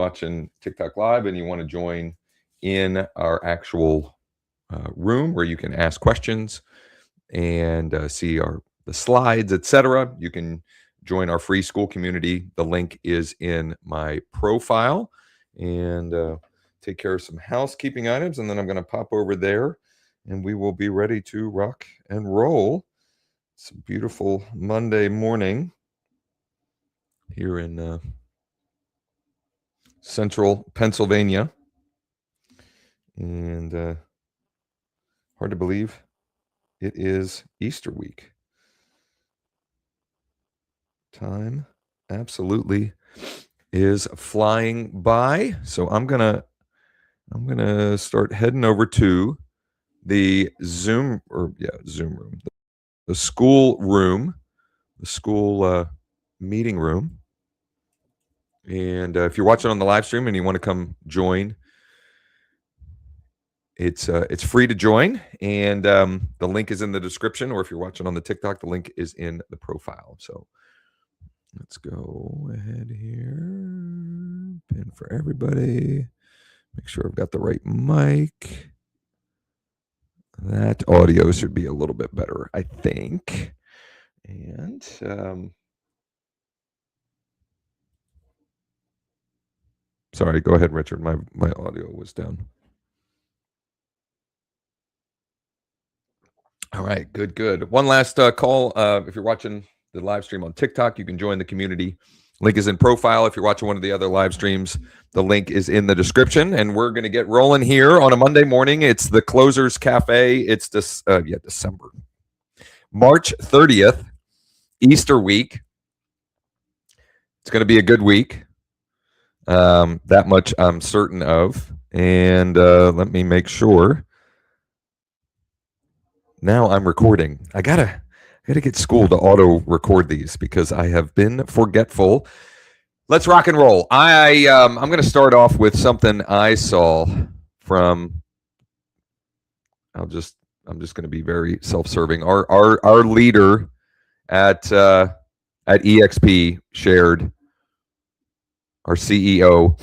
watching TikTok Live and you want to join in our actual room where you can ask questions and see the slides, etc., you can join our free school community. The link is in my profile. And take care of some housekeeping items, and then I'm going to pop over there, and we will be ready to rock and roll. It's a beautiful Monday morning here in central Pennsylvania, and hard to believe it is Easter week. Time absolutely is flying by. So I'm gonna start heading over to the Zoom room, the school room, the school meeting room. And if you're watching on the live stream and you want to come join, it's free to join, and the link is in the description. Or if you're watching on the TikTok, the link is in the profile. So let's go ahead here. Pin for everybody. Make sure I've got the right mic. That audio should be a little bit better, I think. And sorry, go ahead, Richard. My audio was down. All right, good. One last call. If you're watching the live stream on TikTok, you can join the community. Link is in profile. If you're watching one of the other live streams, the link is in the description. And we're going to get rolling here on a Monday morning. It's the Closers Cafe. It's December. March 30th, Easter week. It's going to be a good week. That much I'm certain of. And let me make sure. Now I'm recording. I gotta get school to auto record these because I have been forgetful. Let's rock and roll. I'm going to start off with something I saw from. I'm just going to be very self-serving. Our leader at EXP shared. Our CEO,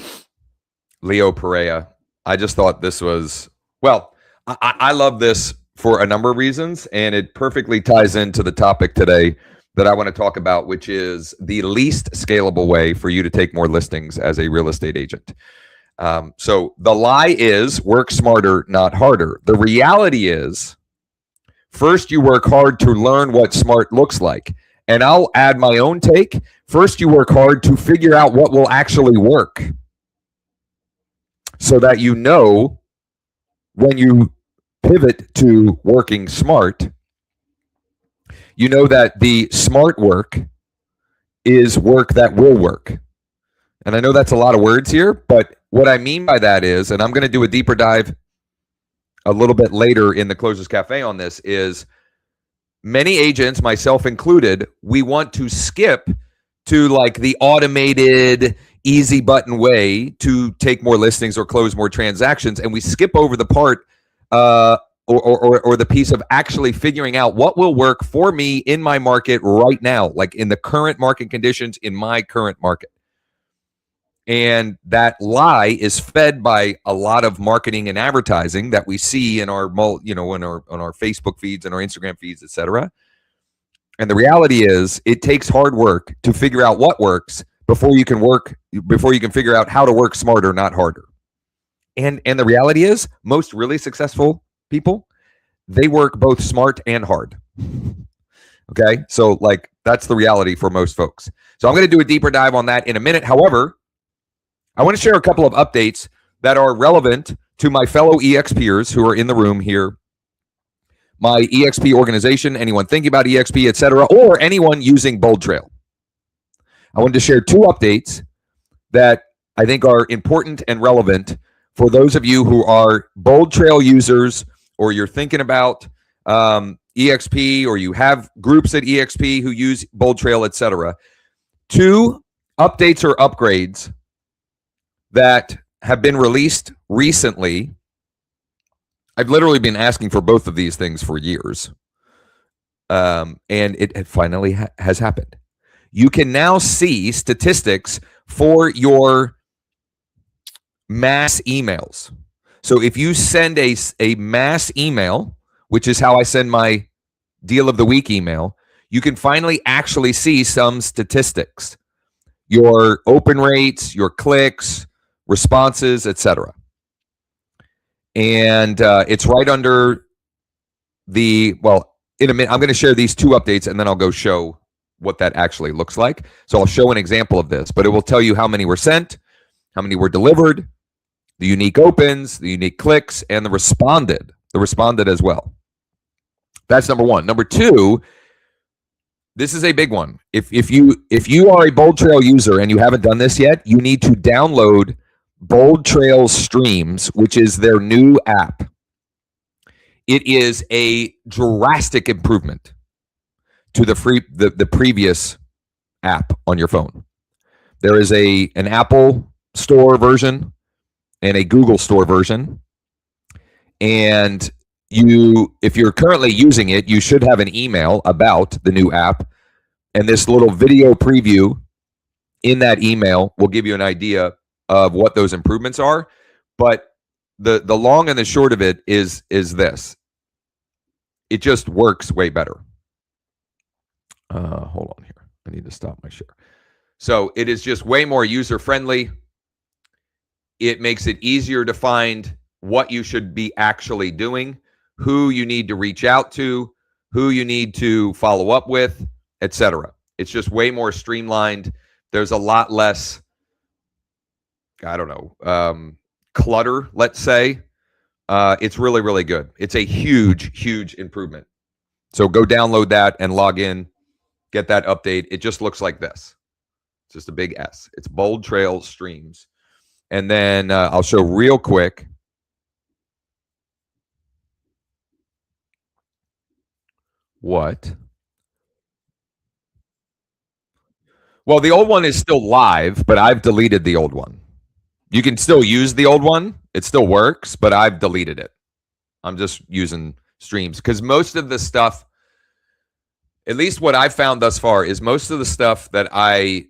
Leo Pereira. I just thought this was I love this for a number of reasons, and it perfectly ties into the topic today that I want to talk about, which is the least scalable way for you to take more listings as a real estate agent. So the lie is work smarter, not harder. The reality is, first you work hard to learn what smart looks like. And I'll add my own take. First, you work hard to figure out what will actually work so that you know when you pivot to working smart, you know that the smart work is work that will work. And I know that's a lot of words here, but what I mean by that is, and I'm going to do a deeper dive a little bit later in the Closers Cafe on this, is many agents, myself included, we want to skip to like the automated, easy button way to take more listings or close more transactions, and we skip over the part or the piece of actually figuring out what will work for me in my market right now, like in the current market conditions in my current market. And that lie is fed by a lot of marketing and advertising that we see in our, on our Facebook feeds and our Instagram feeds, etc. And the reality is, it takes hard work to figure out what works before you can figure out how to work smarter, not harder. And the reality is, most really successful people, they work both smart and hard. Okay, so like that's the reality for most folks. So I'm going to do a deeper dive on that in a minute. However, I want to share a couple of updates that are relevant to my fellow EXPers who are in the room here. My EXP organization, anyone thinking about EXP, etc., or anyone using Bold Trail. I wanted to share two updates that I think are important and relevant for those of you who are Bold Trail users, or you're thinking about EXP, or you have groups at EXP who use Bold Trail, etc. Two updates or upgrades that have been released recently. I've literally been asking for both of these things for years. And it finally has happened. You can now see statistics for your mass emails. So if you send a mass email, which is how I send my deal of the week email, you can finally actually see some statistics, your open rates, your clicks, responses, etc. And it's right under in a minute, I'm going to share these two updates and then I'll go show what that actually looks like. So I'll show an example of this, but it will tell you how many were sent, how many were delivered, the unique opens, the unique clicks, and the responded as well. That's number one. Number two, this is a big one. If you are a Bold Trail user and you haven't done this yet, you need to download Bold Trail Streams, which is their new app. It is a drastic improvement to the previous app on your phone. There is an Apple Store version and a Google Store version. And if you're currently using it, you should have an email about the new app. And this little video preview in that email will give you an idea of what those improvements are. But the long and the short of it is this. It just works way better. Hold on here. I need to stop my share. So it is just way more user-friendly. It makes it easier to find what you should be actually doing, who you need to reach out to, who you need to follow up with, etc. It's just way more streamlined. There's a lot less, clutter, let's say. It's really, really good. It's a huge, huge improvement. So go download that and log in, get that update. It just looks like this. It's just a big S. It's Bold Trail Streams. And then I'll show real quick. What? Well, the old one is still live, but I've deleted the old one. You can still use the old one. It still works, but I've deleted it. I'm just using Streams because most of the stuff, at least what I've found thus far, is most of the stuff that I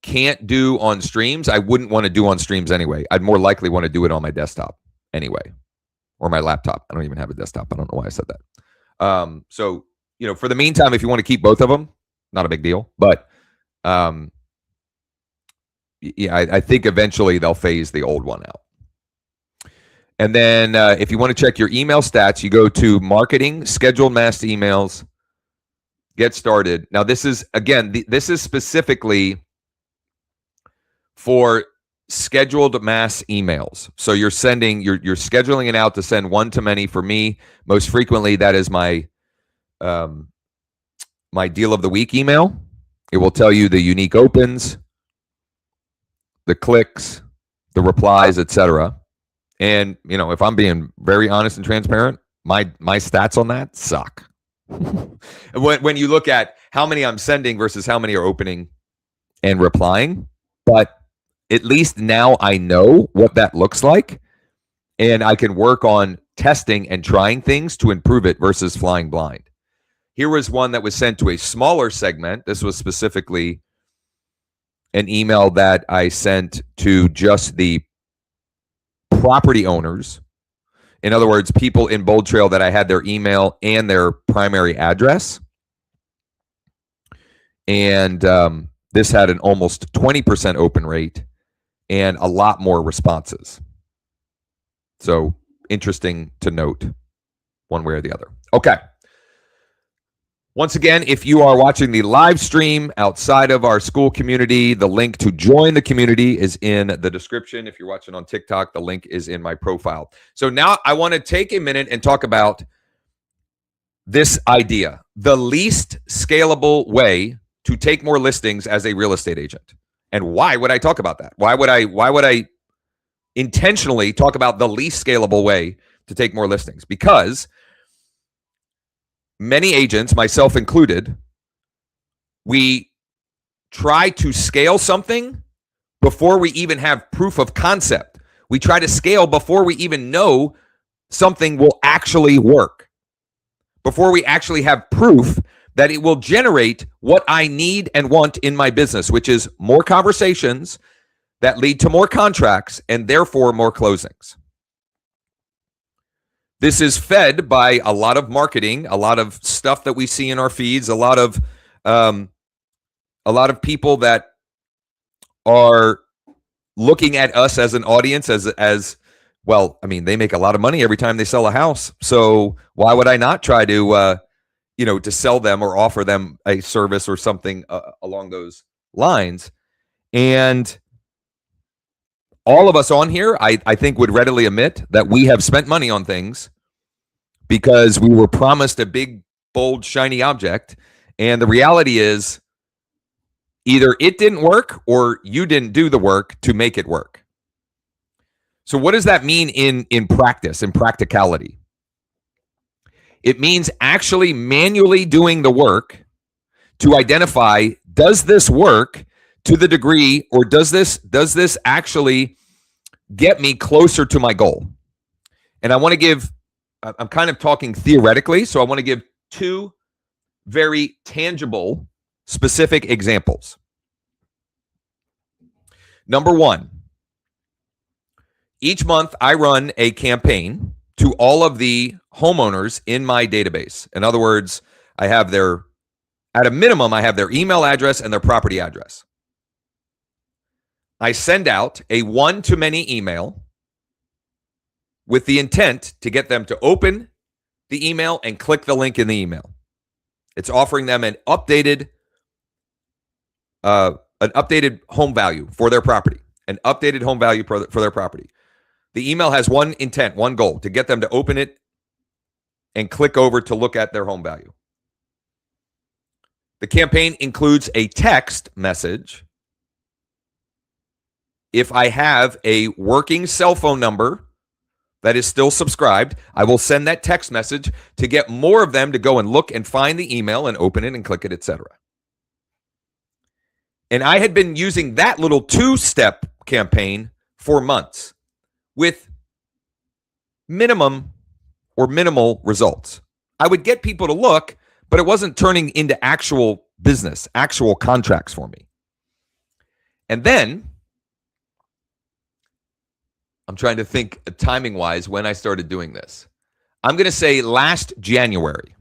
can't do on Streams, I wouldn't want to do on Streams anyway. I'd more likely want to do it on my desktop anyway, or my laptop. I don't even have a desktop. I don't know why I said that. So, for the meantime, if you want to keep both of them, not a big deal. But I think eventually they'll phase the old one out. And then if you want to check your email stats, you go to Marketing, Scheduled Mass Emails, Get Started. Now, this is, again, this is specifically for scheduled mass emails. So you're scheduling it out to send one-to-many. For me, most frequently, that is my my deal of the week email. It will tell you the unique opens, the clicks, the replies, etc. And if I'm being very honest and transparent, my stats on that suck. when you look at how many I'm sending versus how many are opening and replying, but at least now I know what that looks like, and I can work on testing and trying things to improve it versus flying blind. Here was one that was sent to a smaller segment. This was specifically an email that I sent to just the property owners. In other words, people in Bold Trail that I had their email and their primary address. And this had an almost 20% open rate and a lot more responses. So interesting to note one way or the other. Okay. Once again, if you are watching the live stream outside of our school community, the link to join the community is in the description. If you're watching on TikTok, the link is in my profile. So now I want to take a minute and talk about this idea, the least scalable way to take more listings as a real estate agent. And why would I talk about that? Why would I intentionally talk about the least scalable way to take more listings? Because many agents, myself included, we try to scale something before we even have proof of concept. We try to scale before we even know something will actually work, before we actually have proof that it will generate what I need and want in my business, which is more conversations that lead to more contracts and therefore more closings. This is fed by a lot of marketing, a lot of stuff that we see in our feeds, a lot of people that are looking at us as an audience as well. I mean, they make a lot of money every time they sell a house, so why would I not try to to sell them or offer them a service or something along those lines? And all of us on here, I think, would readily admit that we have spent money on things because we were promised a big, bold, shiny object. And the reality is either it didn't work or you didn't do the work to make it work. So what does that mean in practice, in practicality? It means actually manually doing the work to identify, does this work to the degree, or does this actually get me closer to my goal? And I want to give, I'm kind of talking theoretically, so I want to give two very tangible, specific examples. Number one, each month I run a campaign to all of the homeowners in my database. In other words, I have at a minimum, I have their email address and their property address. I send out a one-to-many email with the intent to get them to open the email and click the link in the email. It's offering them an updated home value for their property, an updated home value for their property. The email has one intent, one goal, to get them to open it and click over to look at their home value. The campaign includes a text message. If I have a working cell phone number that is still subscribed, I will send that text message to get more of them to go and look and find the email and open it and click it, etc. And I had been using that little two-step campaign for months with minimal results. I would get people to look, but it wasn't turning into actual business, actual contracts for me. And then I'm trying to think timing-wise when I started doing this. I'm going to say last January,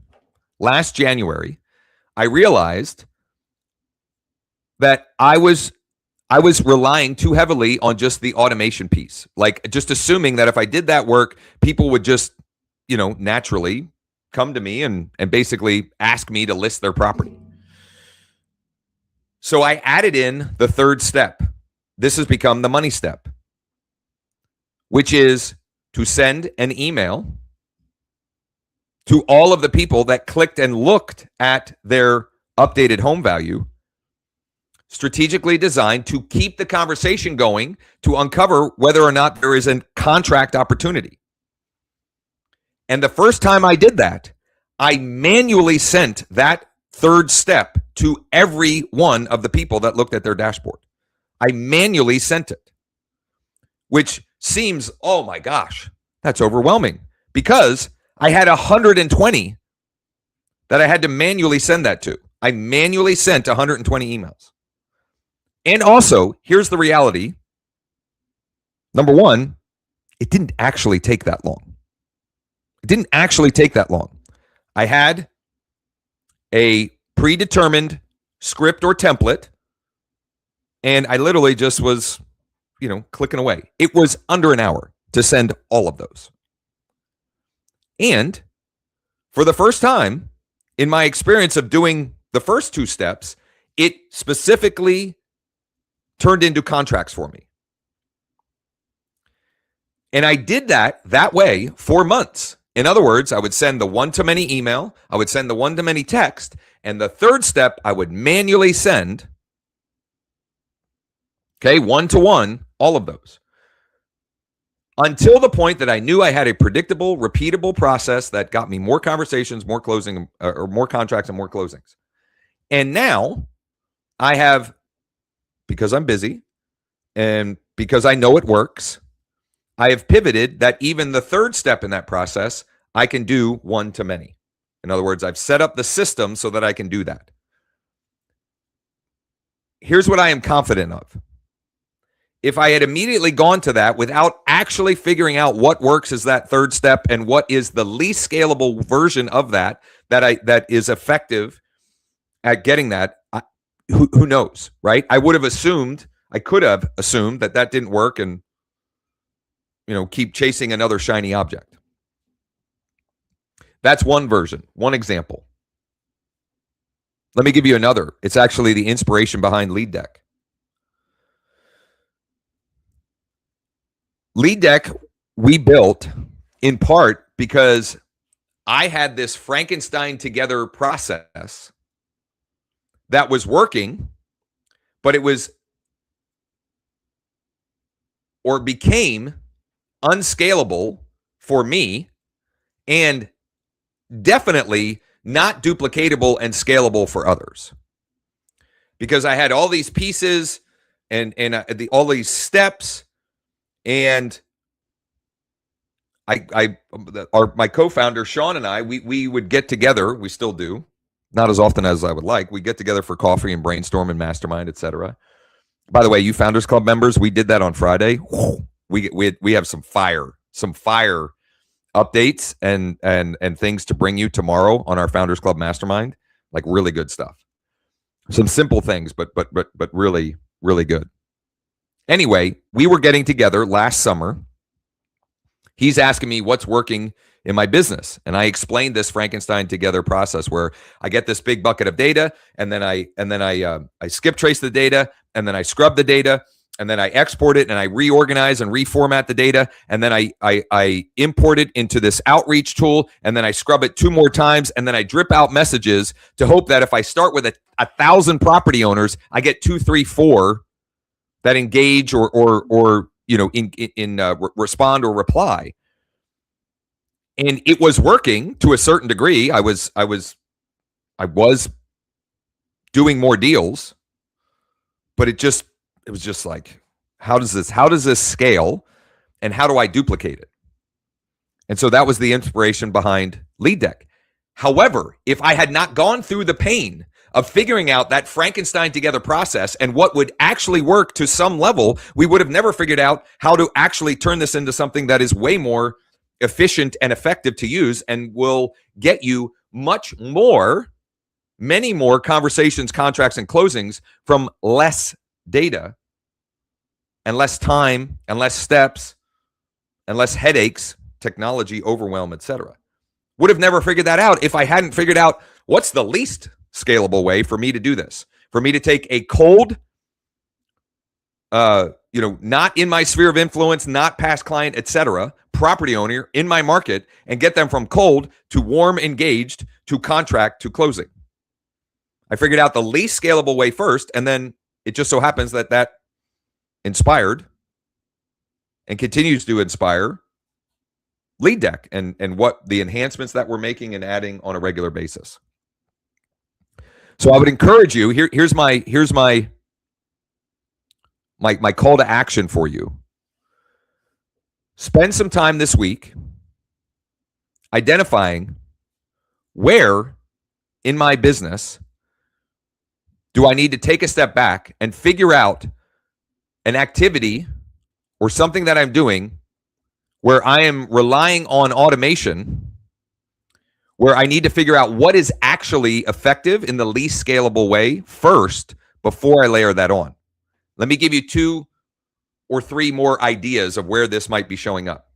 I realized that I was relying too heavily on just the automation piece, like just assuming that if I did that work, people would just, naturally come to me and basically ask me to list their property. So I added in the third step. This has become the money step, which is to send an email to all of the people that clicked and looked at their updated home value, strategically designed to keep the conversation going, to uncover whether or not there is a contract opportunity. And the first time I did that, I manually sent that third step to every one of the people that looked at their dashboard. I manually sent it, which seems, oh my gosh, that's overwhelming, because I had 120 that I had to manually send that to. I manually sent 120 emails. And also, here's the reality. Number one, it didn't actually take that long. I had a predetermined script or template, and I literally just was, clicking away. It was under an hour to send all of those. And for the first time in my experience of doing the first two steps, it specifically turned into contracts for me. And I did that way for months. In other words, I would send the one-to-many email, I would send the one-to-many text, and the third step I would manually send, one-to-one, all of those. Until the point that I knew I had a predictable, repeatable process that got me more conversations, more closing, or more contracts and more closings. And now I have, because I'm busy and because I know it works, I have pivoted that even the third step in that process, I can do one-to-many. In other words, I've set up the system so that I can do that. Here's what I am confident of. if I had immediately gone to that without actually figuring out what works as that third step and what is the least scalable version of that is effective at getting that, who knows, right? I could have assumed that didn't work and keep chasing another shiny object. That's one version, one example. Let me give you another. It's actually the inspiration behind Lead Deck. Lead Deck we built in part because I had this Frankenstein together process that was working, but it was or became unscalable for me and definitely not duplicatable and scalable for others. Because I had all these pieces and all these steps, and my co-founder Sean and I, we would get together. We still do, not as often as I would like. We get together for coffee and brainstorm and mastermind, etc. By the way, you Founders Club members, we did that on Friday. We have some fire updates and things to bring you tomorrow on our Founders Club mastermind. Like really good stuff. Some simple things, but really, really good. Anyway, we were getting together last summer. He's asking me what's working in my business. And I explained this Frankenstein together process where I get this big bucket of data, and then I skip trace the data, and then I scrub the data, and then I export it, and I reorganize and reformat the data, and then I import it into this outreach tool, and then I scrub it 2 more times, and then I drip out messages to hope that if I start with 1,000 property owners, I get 2, 3, 4 that engage or respond or reply. And it was working to a certain degree. I was doing more deals, but it was just like, how does this scale, and how do I duplicate it? And so that was the inspiration behind Lead Deck. However, if I had not gone through the pain of figuring out that Frankenstein together process and what would actually work to some level, we would have never figured out how to actually turn this into something that is way more efficient and effective to use and will get you many more conversations, contracts, and closings from less data and less time and less steps and less headaches, technology overwhelm, etc. Would have never figured that out if I hadn't figured out what's the least scalable way for me to do this. For me to take a cold, not in my sphere of influence, not past client, etc., property owner in my market, and get them from cold to warm, engaged, to contract, to closing. I figured out the least scalable way first, and then it just so happens that inspired and continues to inspire Lead Deck and what the enhancements that we're making and adding on a regular basis. So I would encourage you, here's my call to action for you. Spend some time this week identifying where in my business do I need to take a step back and figure out an activity or something that I'm doing where I am relying on automation, where I need to figure out what is actually effective in the least scalable way first before I layer that on. Let me give you 2 or 3 more ideas of where this might be showing up.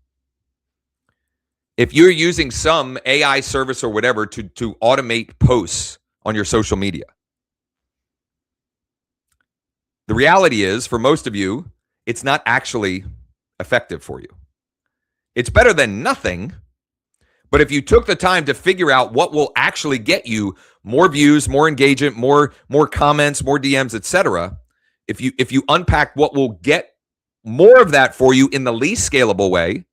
If you're using some AI service or whatever to automate posts on your social media, the reality is, for most of you, it's not actually effective for you. It's better than nothing, but if you took the time to figure out what will actually get you more views, more engagement, more comments, more DMs, etc., if you unpack what will get more of that for you in the least scalable way,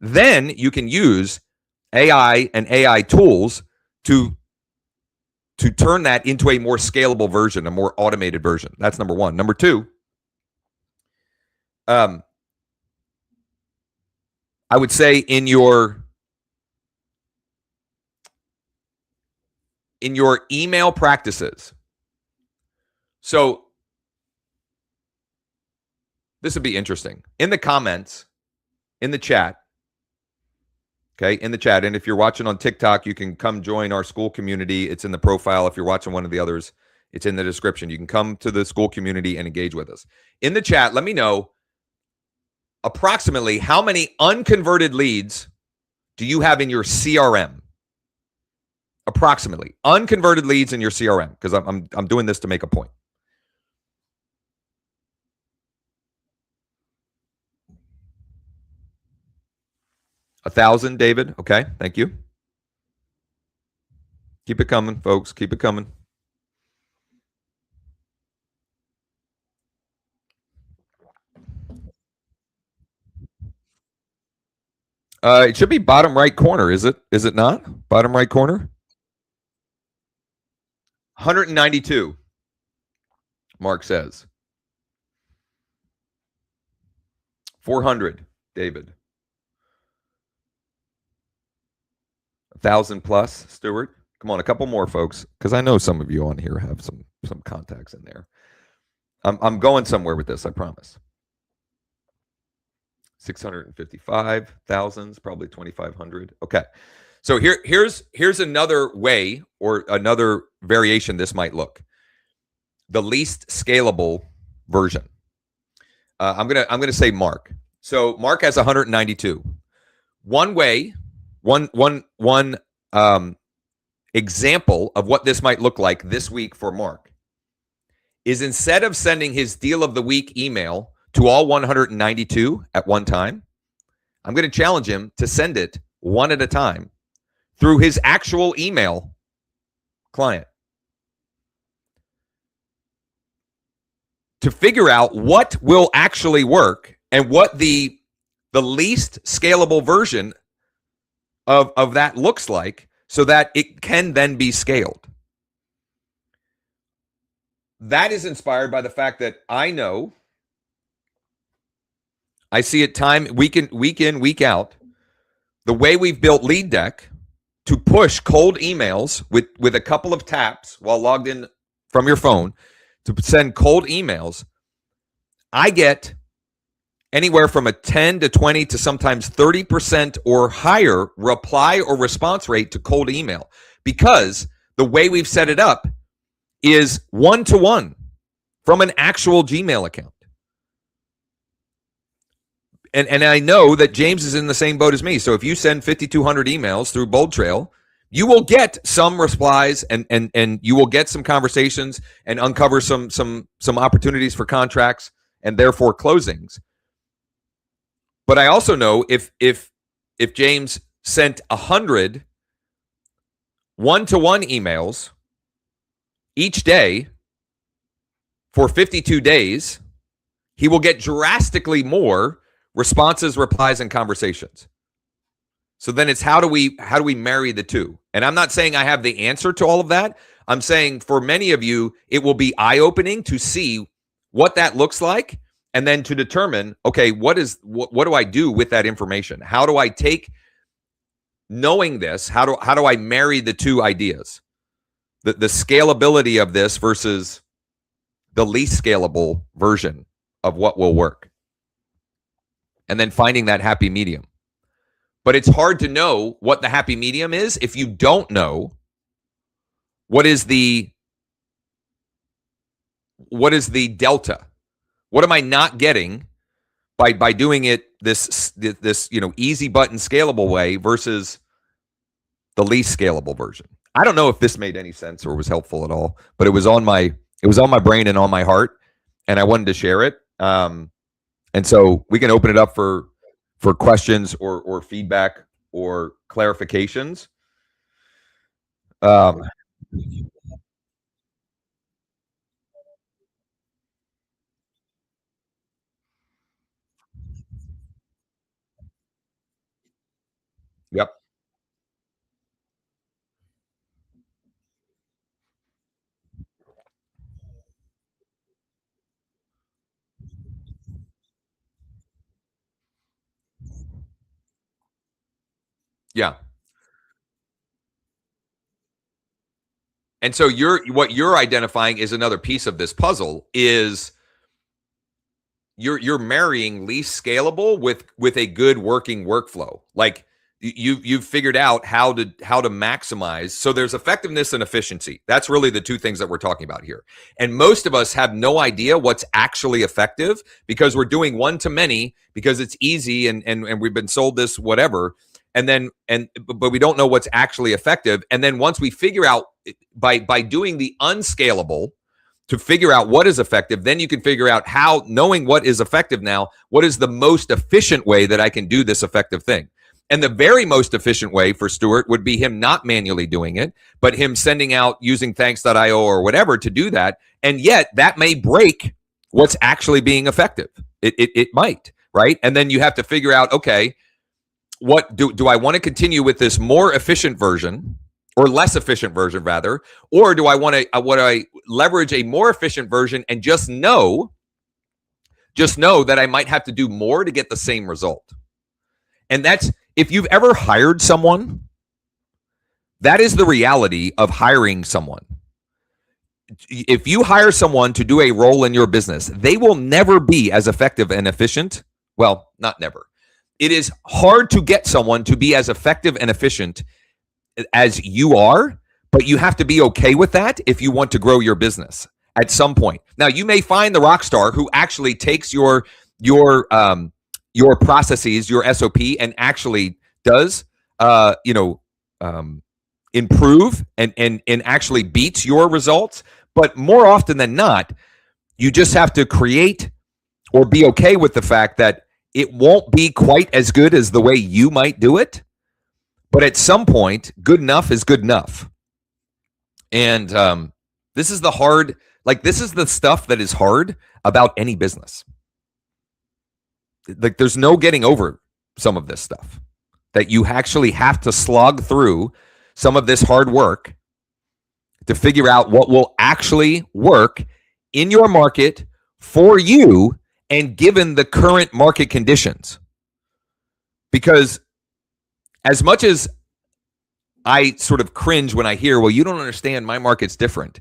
then you can use AI and AI tools to turn that into a more scalable version, a more automated version. That's number 1. Number 2, I would say in your email practices. So This would be interesting. In the comments, in the chat, okay, in the chat. And if you're watching on TikTok, you can come join our school community. It's in the profile. If you're watching one of the others, it's in the description. You can come to the school community and engage with us. In the chat, let me know approximately how many unconverted leads do you have in your CRM? Approximately unconverted leads in your CRM, because I'm doing this to make a point. A 1,000, David. Okay, thank you. Keep it coming, folks. Keep it coming. It should be bottom right corner. Is it? Is it not? Bottom right corner. 192. Mark says. 400, David. 1,000 plus, Stuart. Come on, a couple more, folks, because I know some of you on here have some contacts in there. I'm going somewhere with this, I promise. 655,000, probably 2,500. Okay, so here's another way or another variation this might look. The least scalable version. I'm gonna say Mark. So Mark has 192. One way, one example of what this might look like this week for Mark is instead of sending his deal of the week email to all 192 at one time, I'm going to challenge him to send it one at a time through his actual email client to figure out what will actually work and what the least scalable version of that looks like, so that it can then be scaled. That is inspired by the fact that I know, I see it week in, week out, the way we've built Lead Deck to push cold emails with a couple of taps while logged in from your phone to send cold emails. I get anywhere from a 10 to 20 to sometimes 30% or higher reply or response rate to cold email, because the way we've set it up is one-to-one from an actual Gmail account. And I know that James is in the same boat as me. So if you send 5,200 emails through Bold Trail, you will get some replies and you will get some conversations and uncover some opportunities for contracts and therefore closings. But I also know if James sent 100 one-to-one emails each day for 52 days, he will get drastically more responses, replies, and conversations. So then it's how do we marry the two? And I'm not saying I have the answer to all of that. I'm saying for many of you, it will be eye-opening to see what that looks like, and then to determine, okay, what do I do with that information? How do I take knowing this? How do I marry the two ideas? The scalability of this versus the least scalable version of what will work. And then finding that happy medium. But it's hard to know what the happy medium is if you don't know what is the delta. What am I not getting by doing it this easy button scalable way versus the least scalable version? I don't know if this made any sense or was helpful at all, but it was on my brain and on my heart, and I wanted to share it. And so we can open it up for questions or feedback or clarifications. Yep. Yeah. And so what you're identifying is another piece of this puzzle is you're marrying least scalable with a good working workflow. Like you've figured out how to maximize. So there's effectiveness and efficiency. That's really the two things that we're talking about here. And most of us have no idea what's actually effective because we're doing one to many because it's easy and we've been sold this whatever. But we don't know what's actually effective. And then once we figure out by doing the unscalable to figure out what is effective, then you can figure out how, knowing what is effective now, what is the most efficient way that I can do this effective thing. And the very most efficient way for Stuart would be him not manually doing it, but him sending out using thanks.io or whatever to do that. And yet that may break what's actually being effective. It might, right? And then you have to figure out, okay, what do I want to continue with this more efficient version or less efficient version rather, or do I want to leverage a more efficient version and just know that I might have to do more to get the same result. And that's, if you've ever hired someone, that is the reality of hiring someone. If you hire someone to do a role in your business, they will never be as effective and efficient. Well, not never. It is hard to get someone to be as effective and efficient as you are, but you have to be okay with that if you want to grow your business at some point. Now, you may find the rock star who actually takes your processes, your SOP, and actually does improve and actually beats your results. But more often than not, you just have to create or be okay with the fact that it won't be quite as good as the way you might do it. But at some point, good enough is good enough. And this is the stuff that is hard about any business. Like, there's no getting over some of this stuff, that you actually have to slog through some of this hard work to figure out what will actually work in your market for you and given the current market conditions. Because as much as I sort of cringe when I hear, well, you don't understand, my market's different,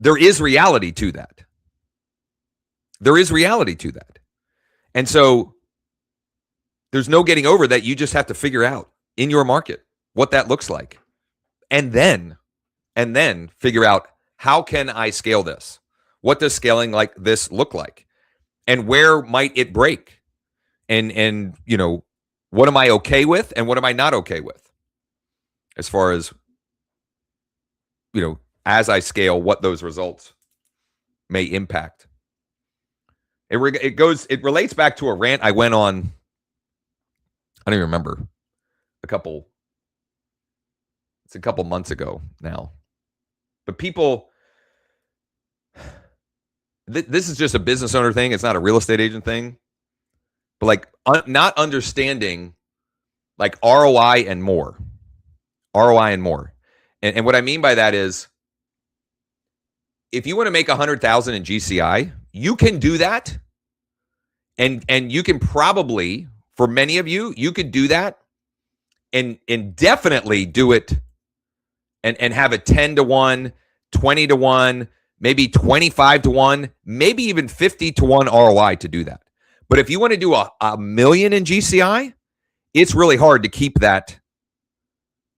there is reality to that. There is reality to that. And so there's no getting over that. You just have to figure out in your market what that looks like. And then figure out, how can I scale this? What does scaling like this look like? And where might it break? And what am I okay with and what am I not okay with? As far as, as I scale, what those results may impact. It relates back to a rant I went on, I don't even remember, it's a couple months ago now. But people, this is just a business owner thing. It's not a real estate agent thing. But not understanding ROI and more. And what I mean by that is, if you want to make 100,000 in GCI, you can do that. And you can probably, for many of you, you could do that and definitely do it and have a 10-to-1, 20-to-1, maybe 25-to-1, maybe even 50-to-1 ROI to do that. But if you want to do a million in GCI, it's really hard to keep that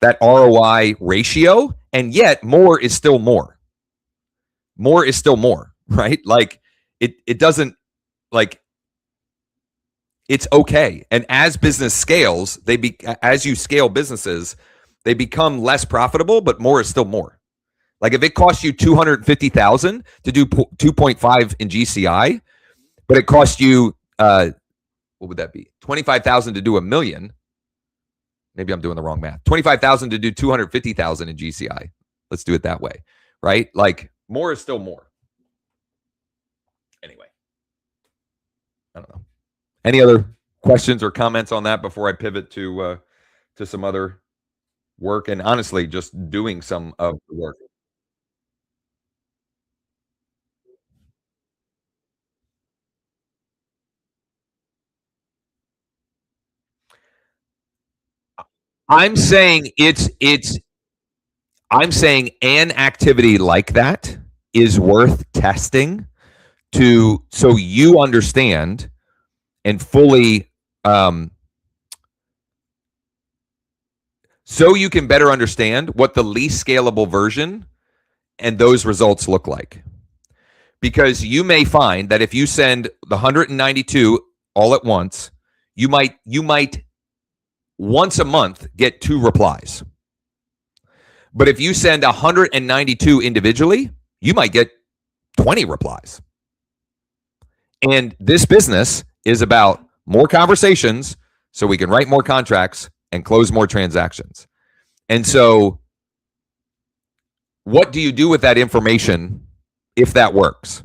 ROI ratio, and yet more is still more. More is still more, right? It doesn't, it's okay. And as business scales, as you scale businesses, they become less profitable, but more is still more. If it costs you $250,000 to do 2.5 in GCI, but it costs you what would that be? $25,000 to do $1 million. Maybe I'm doing the wrong math. $25,000 to do $250,000 in GCI. Let's do it that way, right? More is still more. Anyway, I don't know. Any other questions or comments on that before I pivot to some other work, and honestly, just doing some of the work? I'm saying I'm saying an activity like that is worth testing so you understand and fully so you can better understand what the least scalable version and those results look like. Because you may find that if you send the 192 all at once, you might once a month get 2 replies. But if you send 192 individually, you might get 20 replies. And this business is about more conversations so we can write more contracts and close more transactions. And so what do you do with that information if that works?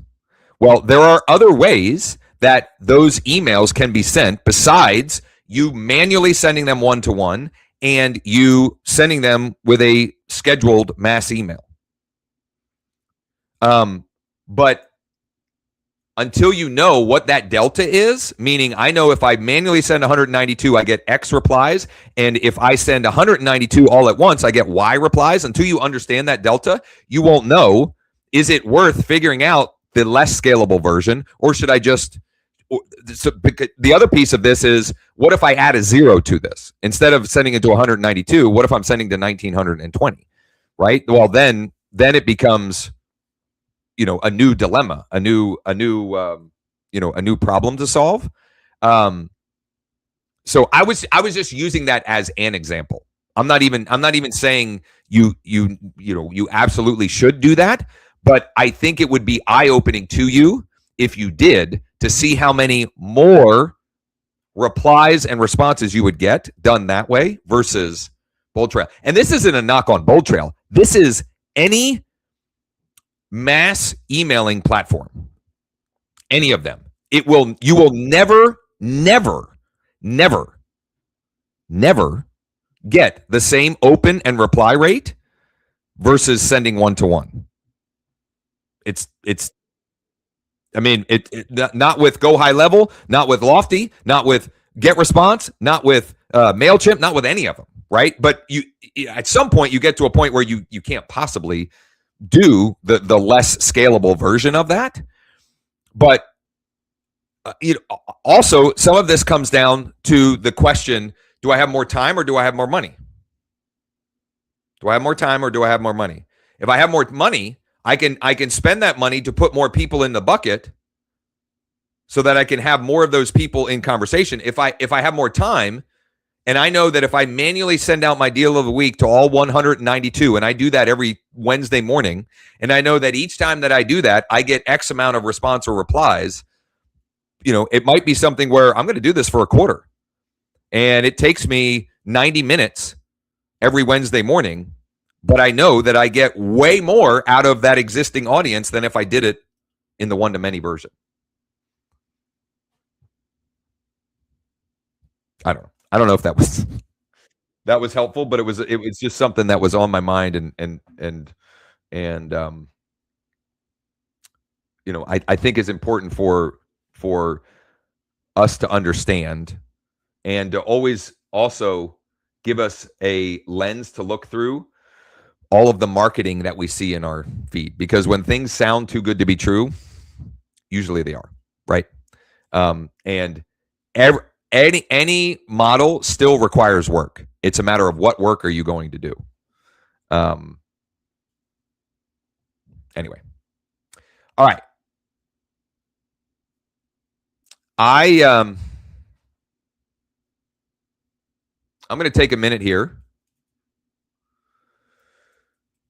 Well, there are other ways that those emails can be sent besides you manually sending them one-to-one and you sending them with a scheduled mass email. But until you know what that delta is, meaning I know if I manually send 192, I get X replies, and if I send 192 all at once, I get Y replies. Until you understand that delta, you won't know, is it worth figuring out the less scalable version, or should I just... So the other piece of this is, what if I add a 0 to this? Instead of sending it to 192, what if I'm sending to 1920, right? Well, then it becomes, a new dilemma, a new problem to solve. So I was just using that as an example. I'm not even saying you absolutely should do that, but I think it would be eye-opening to you if you did, to see how many more replies and responses you would get done that way versus Bold Trail. And this isn't a knock on Bold Trail. This is any mass emailing platform. Any of them. You will never get the same open and reply rate versus sending one-to-one. Not with Go High Level, not with Lofty, not with Get Response, not with MailChimp, not with any of them, right? But you, at some point, you get to a point where you can't possibly do the less scalable version of that. But also, some of this comes down to the question: do I have more time or do I have more money? Do I have more time or do I have more money? If I have more money, I can spend that money to put more people in the bucket so that I can have more of those people in conversation. If I have more time, and I know that if I manually send out my deal of the week to all 192, and I do that every Wednesday morning, and I know that each time that I do that, I get X amount of response or replies, it might be something where I'm going to do this for a quarter. And it takes me 90 minutes every Wednesday morning, but I know that I get way more out of that existing audience than if I did it in the one-to-many version. I don't know if that was helpful, but it was just something that was on my mind, and I think is important for us to understand, and to always also give us a lens to look through all of the marketing that we see in our feed. Because when things sound too good to be true, usually they are, right? And any model still requires work. It's a matter of what work are you going to do. Anyway. All right. I'm going to take a minute here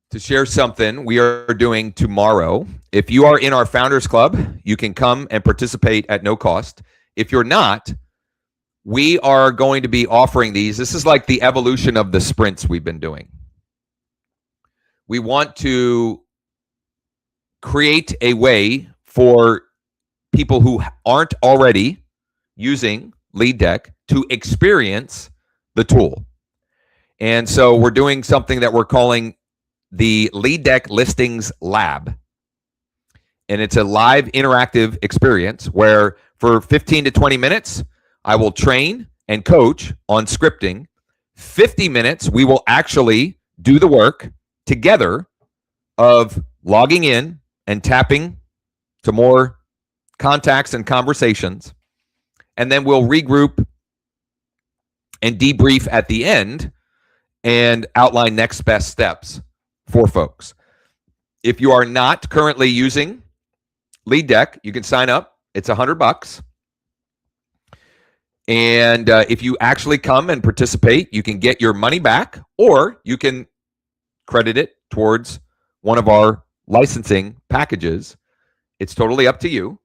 to share something we are doing tomorrow. If you are in our Founders Club, you can come and participate at no cost. If you're not, we are going to be offering these. This is like the evolution of the sprints we've been doing. We want to create a way for people who aren't already using Lead Deck to experience the tool. And so we're doing something that we're calling the Lead Deck Listings Lab. And it's a live interactive experience where for 15 to 20 minutes, I will train and coach on scripting. 50 minutes, we will actually do the work together of logging in and tapping to more contacts and conversations, and then we'll regroup and debrief at the end and outline next best steps for folks. If you are not currently using Lead Deck, you can sign up. It's $100. And if you actually come and participate, you can get your money back, or you can credit it towards one of our licensing packages. It's totally up to you.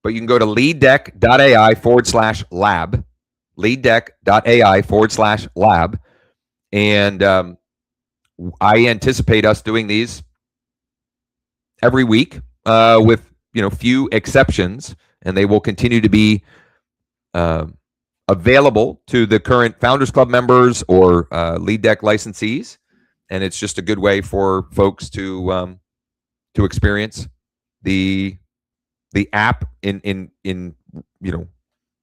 But you can go to leaddeck.ai/lab, leaddeck.ai/lab. And I anticipate us doing these every week with few exceptions, and they will continue to be available to the current Founders Club members or Lead Deck licensees. And it's just a good way for folks to experience the app in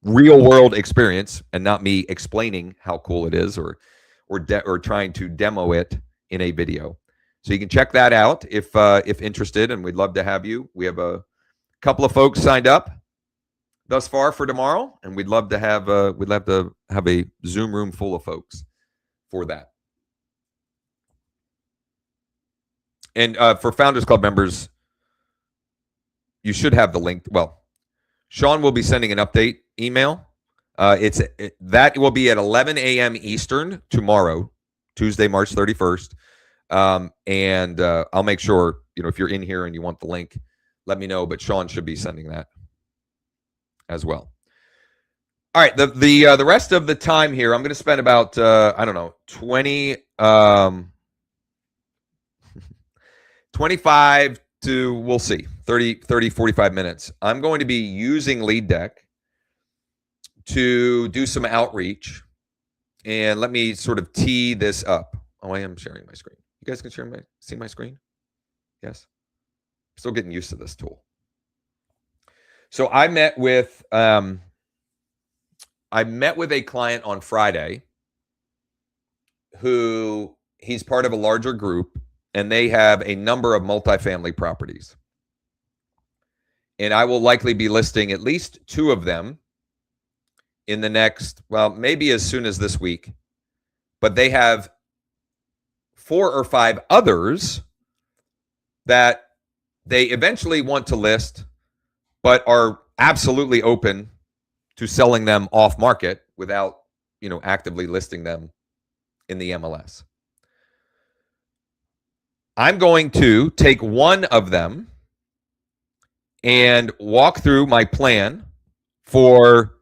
real world experience, and not me explaining how cool it is or trying to demo it in a video. So you can check that out if interested, and we'd love to have you. We have a couple of folks signed up thus far for tomorrow, and we'd love to have a Zoom room full of folks for that. And for Founders Club members, you should have the link. Well, Sean will be sending an update email. That will be at 11 a.m. Eastern tomorrow, Tuesday, March 31st. And I'll make sure, if you're in here and you want the link, let me know. But Sean should be sending that as well. All right, the rest of the time here, I'm going to spend about 25 to, we'll see, 30, 45 minutes. I'm going to be using Lead Deck to do some outreach. And let me sort of tee this up. Oh, I am sharing my screen. You guys can see my screen? Yes? Still getting used to this tool. So I met with a client on Friday who he's part of a larger group, and they have a number of multifamily properties. And I will likely be listing at least 2 of them in the next, maybe as soon as this week. But they have 4 or 5 others that they eventually want to list, but are absolutely open to selling them off market without, actively listing them in the MLS. I'm going to take one of them and walk through my plan for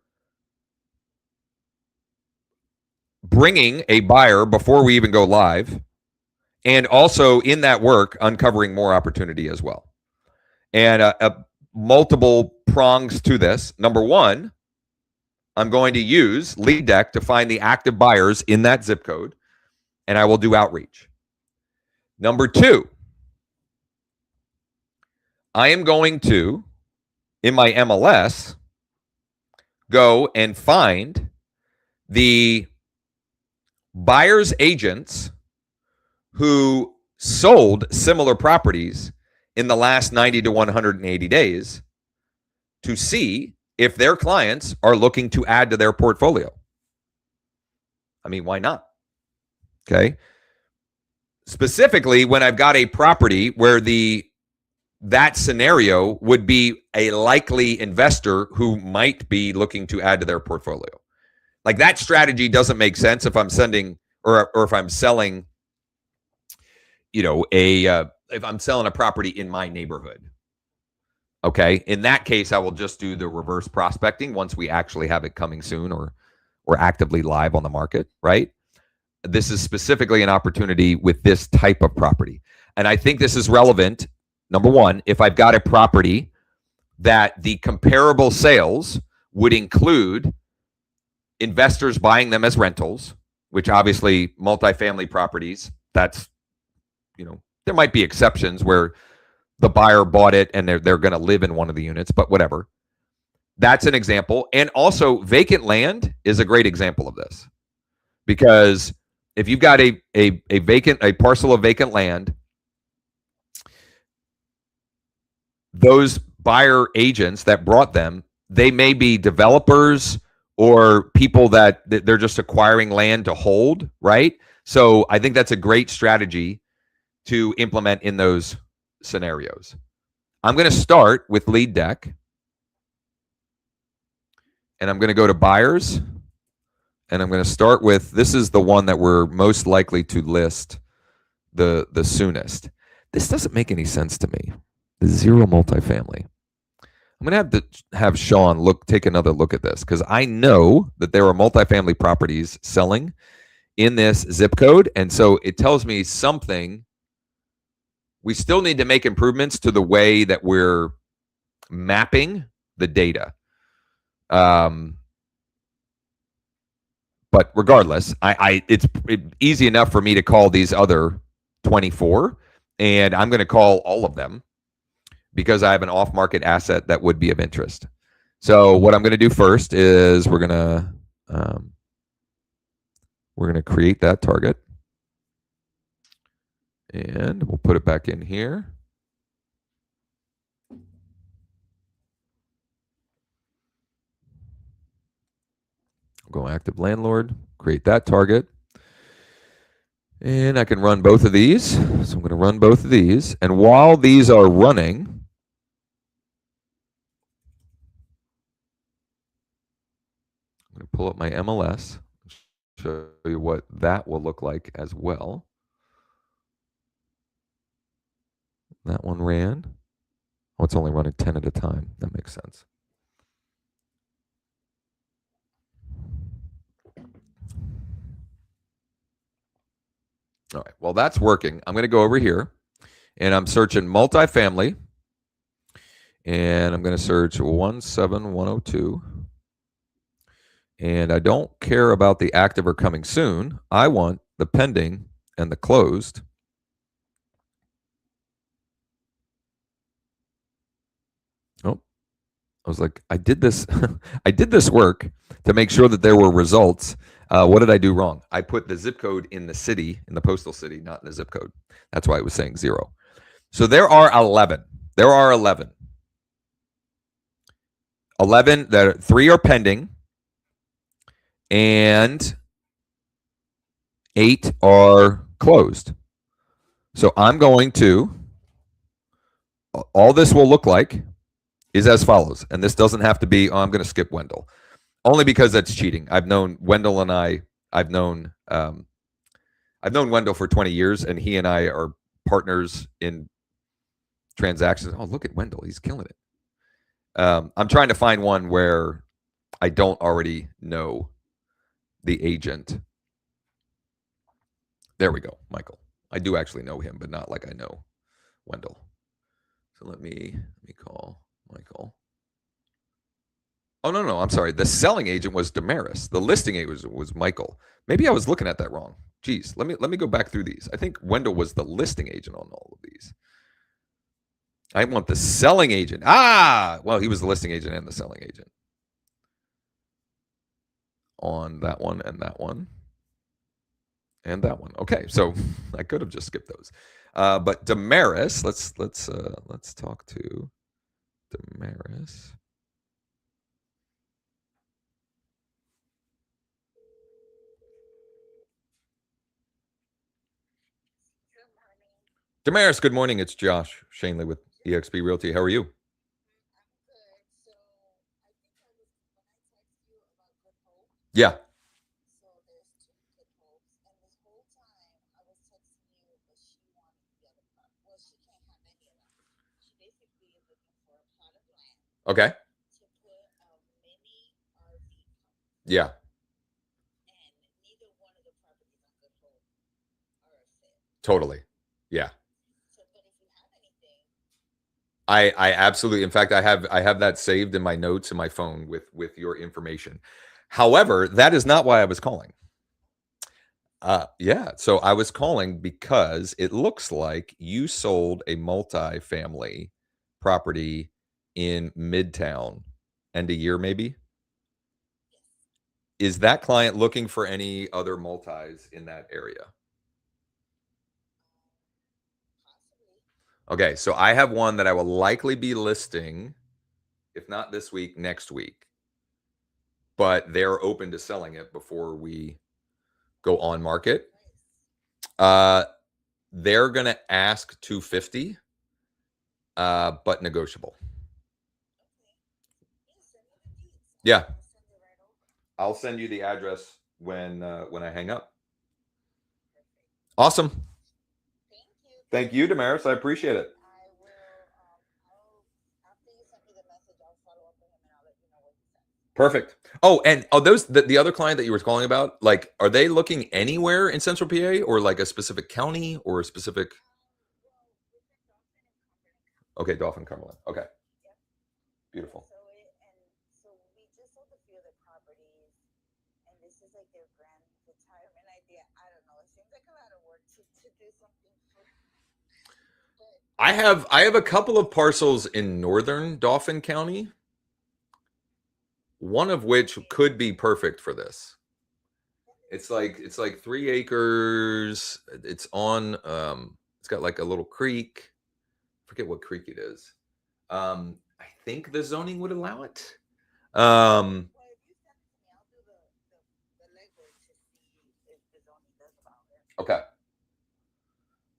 bringing a buyer before we even go live, and also in that work, uncovering more opportunity as well. And multiple prongs to this. Number one, I'm going to use Lead Deck to find the active buyers in that zip code, and I will do outreach. Number 2, I am going to, in my MLS, go and find the buyer's agents who sold similar properties in the last 90 to 180 days to see if their clients are looking to add to their portfolio. I mean, why not? Okay. Specifically, when I've got a property where that scenario would be a likely investor who might be looking to add to their portfolio. Like, that strategy doesn't make sense if I'm sending or if I'm selling, if I'm selling a property in my neighborhood. Okay. In that case, I will just do the reverse prospecting once we actually have it coming soon or actively live on the market, right? This is specifically an opportunity with this type of property. And I think this is relevant, number one, if I've got a property that the comparable sales would include investors buying them as rentals, which obviously multifamily properties, that's, there might be exceptions where the buyer bought it and they're going to live in one of the units, but whatever. That's an example. And also, vacant land is a great example of this, because if you've got a parcel of vacant land, those buyer agents that brought them, they may be developers or people that they're just acquiring land to hold, right? So I think that's a great strategy to implement in those scenarios. I'm going to start with lead deck, and I'm going to go to buyers, and I'm going to start with, this is the one that we're most likely to list the soonest. This doesn't make any sense to me. The 0 multifamily. I'm going to have Sean take another look at this, because I know that there are multifamily properties selling in this zip code, and so it tells me something. We still need to make improvements to the way that we're mapping the data. But regardless, it's easy enough for me to call these other 24, and I'm going to call all of them because I have an off-market asset that would be of interest. So what I'm going to do first is we're going to create that target, and we'll put it back in here. Go active landlord, create that target. And I can run both of these. So I'm going to run both of these. And while these are running, I'm going to pull up my MLS, show you what that will look like as well. That one ran. Oh, it's only running 10 at a time. That makes sense. All right, well, that's working. I'm going to go over here, and I'm searching multifamily, and I'm going to search 17102. And I don't care about the active or coming soon. I want the pending and the closed. Oh, I was like, I did this. I did this work to make sure that there were results. What did I do wrong? I put the zip code in the city, in the postal city, not in the zip code. That's why it was saying 0. So there are 11. There are 11. 11 that 3 are pending, and 8 are closed. So I'm going to, all this will look like is as follows. And this doesn't have to be, I'm going to skip Wendell. Only because that's cheating. I've known Wendell and I've known Wendell for 20 years, and he and I are partners in transactions. Oh, look at Wendell. He's killing it. I'm trying to find one where I don't already know the agent. There we go, Michael. I do actually know him, but not like I know Wendell. So let me call Michael. Oh, no, I'm sorry. The selling agent was Damaris. The listing agent was Michael. Maybe I was looking at that wrong. Geez, let me go back through these. I think Wendell was the listing agent on all of these. I want the selling agent. Well, he was the listing agent and the selling agent on that one and that one and that one. Okay, so I could have just skipped those. But Damaris, let's talk to Damaris. Damaris, good morning. It's Josh Shanley with eXp Realty. How are you? Yeah. Okay. Yeah. Totally. Yeah. I absolutely. In fact, I have that saved in my notes in my phone with your information. However, that is not why I was calling. Yeah. So I was calling because it looks like you sold a multi-family property in Midtown end of year, maybe. Is that client looking for any other multis in that area? Okay, so I have one that I will likely be listing, if not this week, next week. But they're open to selling it before we go on market. They're gonna ask 250, but negotiable. Yeah, I'll send you the address when I hang up. Awesome. Thank you, Damaris. I appreciate it. Perfect. Oh, and those the other client that you were calling about, like, are they looking anywhere in Central PA or like a specific county or a specific? Okay, Dauphin, Cumberland. Okay, beautiful. I have a couple of parcels in northern Dauphin County, one of which could be perfect for this. It's like 3 acres. It's on it's got like a little creek. I forget what creek it is. I think the zoning would allow it. Um okay.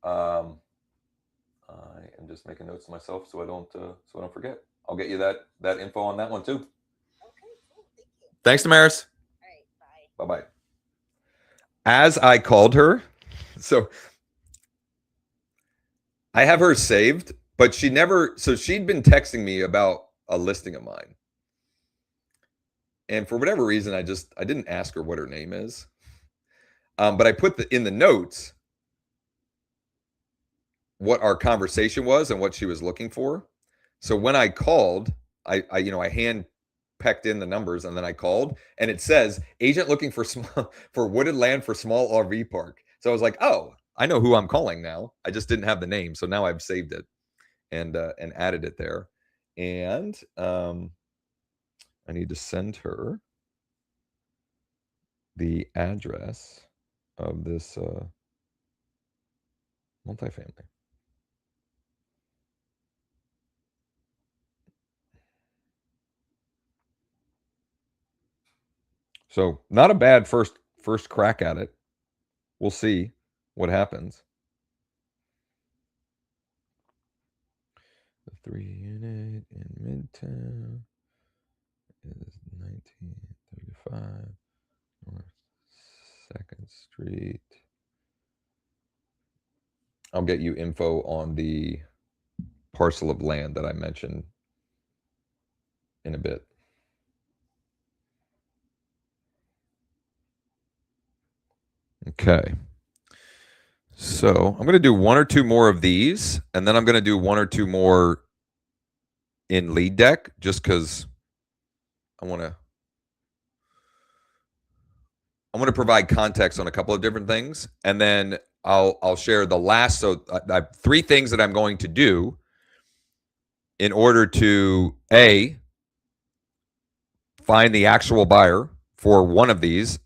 Um I am just making notes to myself so I don't forget. I'll get you that info on that one too. Thanks, Damaris. Bye bye. As I called her, so I have her saved, but she never. So she'd been texting me about a listing of mine, and for whatever reason, I didn't ask her what her name is. But I put in the notes what our conversation was and what she was looking for. So when I called, I hand pecked in the numbers and then I called and it says agent looking for small for wooded land for small RV park. So I was like, oh, I know who I'm calling now. I just didn't have the name, so now I've saved it and added it there. And I need to send her the address of this multifamily. So not a bad first crack at it. We'll see what happens. The 3-unit in Midtown is 1935 North 2nd Street. I'll get you info on the parcel of land that I mentioned in a bit. Okay. So I'm going to do one or two more of these, and then I'm going to do one or two more in lead deck just because I want to provide context on a couple of different things, and then I'll share the last. So I have 3 things that I'm going to do in order to find the actual buyer for one of these,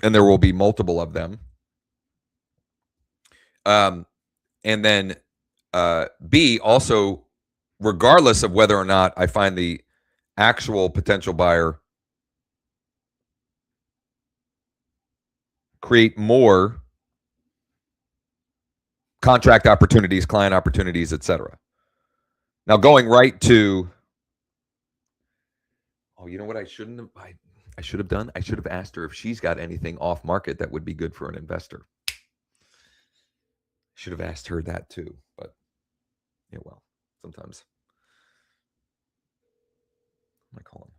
and there will be multiple of them. And then B, also, regardless of whether or not I find the actual potential buyer, create more contract opportunities, client opportunities, etc. Now, going right to, oh, you know what I shouldn't have, I should have done? I should have asked her if she's got anything off market that would be good for an investor. Should have asked her that too, but yeah, well, sometimes. What am I calling?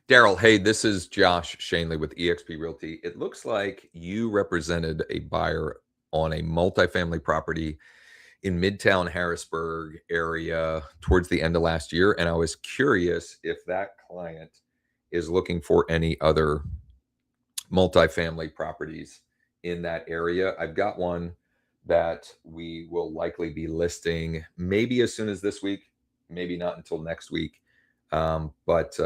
Daryl, hey, this is Josh Shanley with eXp Realty. It looks like you represented a buyer on a multifamily property in Midtown Harrisburg area towards the end of last year. And I was curious if that client is looking for any other multifamily properties in that area. I've got one that we will likely be listing maybe as soon as this week, maybe not until next week. But